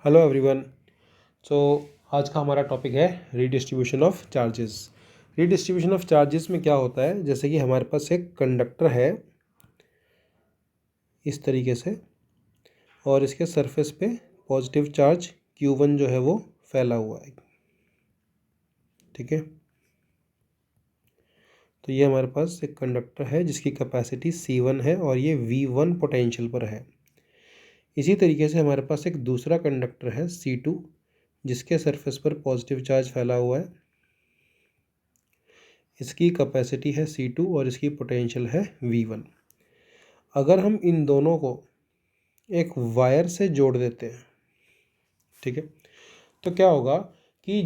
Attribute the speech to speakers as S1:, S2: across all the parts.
S1: Hello everyone. सो आज का हमारा टॉपिक है redistribution of charges. Redistribution of charges में क्या होता है, जैसे कि हमारे पास एक कंडक्टर है इस तरीके से और इसके सरफेस पे पॉजिटिव चार्ज Q1 जो है वो फैला हुआ है। ठीक है, तो ये हमारे पास एक कंडक्टर है जिसकी कैपेसिटी C1 है और ये V1 पोटेंशियल पर है। इसी तरीके से हमारे पास एक दूसरा कंडक्टर है C2 जिसके सरफेस पर पॉजिटिव चार्ज फैला हुआ है। इसकी कैपेसिटी है C2 और इसकी पोटेंशियल है V1। अगर हम इन दोनों को एक वायर से जोड़ देते हैं, ठीक है, तो क्या होगा कि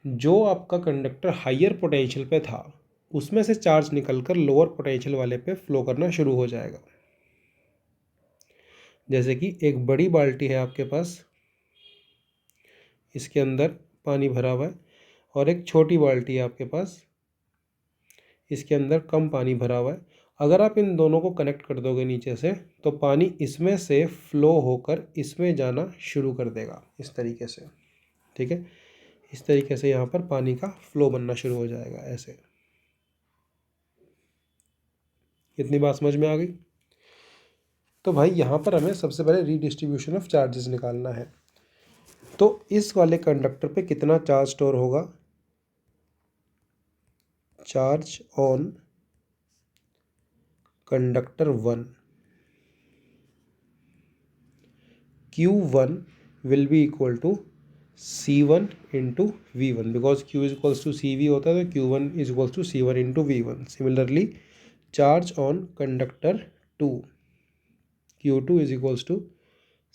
S1: जो आपका कंडक्टर हायर पोटेंशियल पे था उसमें से चार्ज निकलकर लोअर पोटेंशियल वाले पे फ्लो करना शुरू हो जाएगा। जैसे कि एक बड़ी बाल्टी है आपके पास, इसके अंदर पानी भरा हुआ है, और एक छोटी बाल्टी है आपके पास, इसके अंदर कम पानी भरा हुआ है। अगर आप इन दोनों को कनेक्ट कर दोगे नीचे से तो पानी इसमें से फ्लो होकर इसमें जाना शुरू कर देगा इस तरीके से। ठीक है, इस तरीके से यहाँ पर पानी का फ्लो बनना शुरू हो जाएगा ऐसे। इतनी बात समझ में आ गई? तो भाई यहाँ पर हमें सबसे पहले रीडिस्ट्रीब्यूशन ऑफ चार्जेस निकालना है। तो इस वाले कंडक्टर पे कितना चार्ज स्टोर होगा? Charge on conductor 1 Q1 will be equal to C1 into V1 because Q is equals to CV होता है, तो Q1 is equals to C1 into V1. Similarly, charge on conductor 2 Q2 is equals to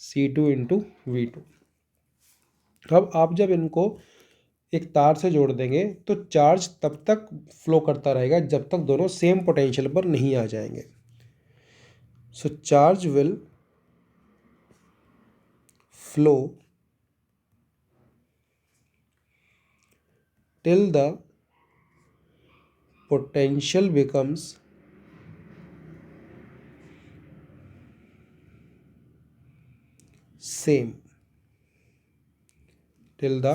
S1: C2 into V2. अब आप जब इनको एक तार से जोड़ देंगे तो चार्ज तब तक फ्लो करता रहेगा जब तक दोनों सेम पोटेंशियल पर नहीं आ जाएंगे। So charge will flow till the potential becomes same, till the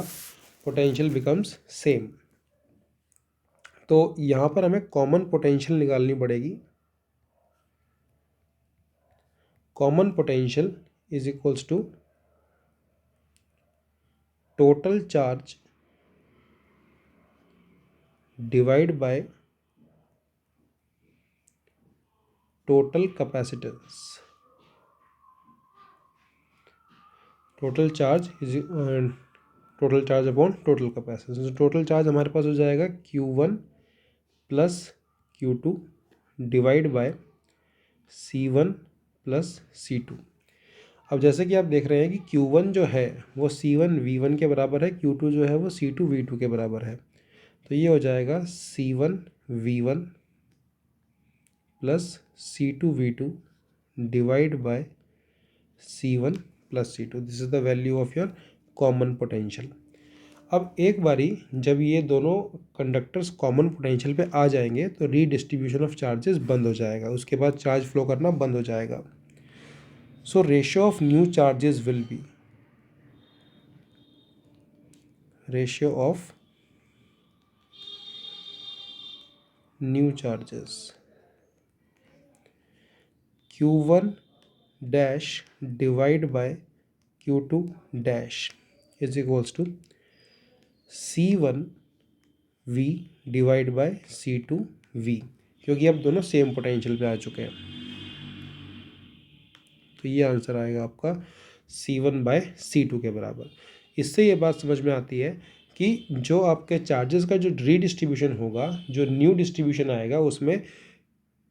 S1: potential becomes same। तो यहाँ पर हमें कॉमन पोटेंशियल निकालनी पड़ेगी। Common potential is equals to total charge divide by total capacitance. Total charge is total charge upon total capacitance. Total charge हमारे पास हो जाएगा Q1 plus Q2 divide by C1 plus C2। अब जैसे कि आप देख रहे हैं कि Q1 जो है वो C1 V1 के बराबर है, Q2 जो है वो C2 V2 के बराबर है। तो ये हो जाएगा C1 V1 plus C2 V2 divide by C1 plus C2। This is the value of your common potential. अब एक बारी जब ये दोनों कंडक्टर्स कॉमन पोटेंशियल पे आ जाएंगे तो रीडिस्ट्रीब्यूशन ऑफ चार्जेस बंद हो जाएगा, उसके बाद चार्ज फ्लो करना बंद हो जाएगा। So ratio of new charges will be ratio of new charges Q1 dash divide by Q2 dash is equals to C1 V divide by C2 V, क्योंकि अब दोनों सेम पोटेंशियल पे आ चुके हैं। तो ये आंसर आएगा आपका C1 बाय C2 के बराबर। इससे ये बात समझ में आती है कि जो आपके चार्जेस का जो रीडिस्ट्रीब्यूशन होगा, जो न्यू डिस्ट्रीब्यूशन आएगा, उसमें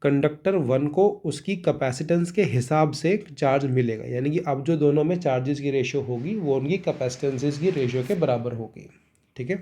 S1: कंडक्टर 1 को उसकी कैपेसिटेंस के हिसाब से चार्ज मिलेगा। यानी कि अब जो दोनों में चार्जेस की रेशियो होगी वो उनकी कैपेसिटेंसेस की रेशियो के बराबर होगी। ठीक है।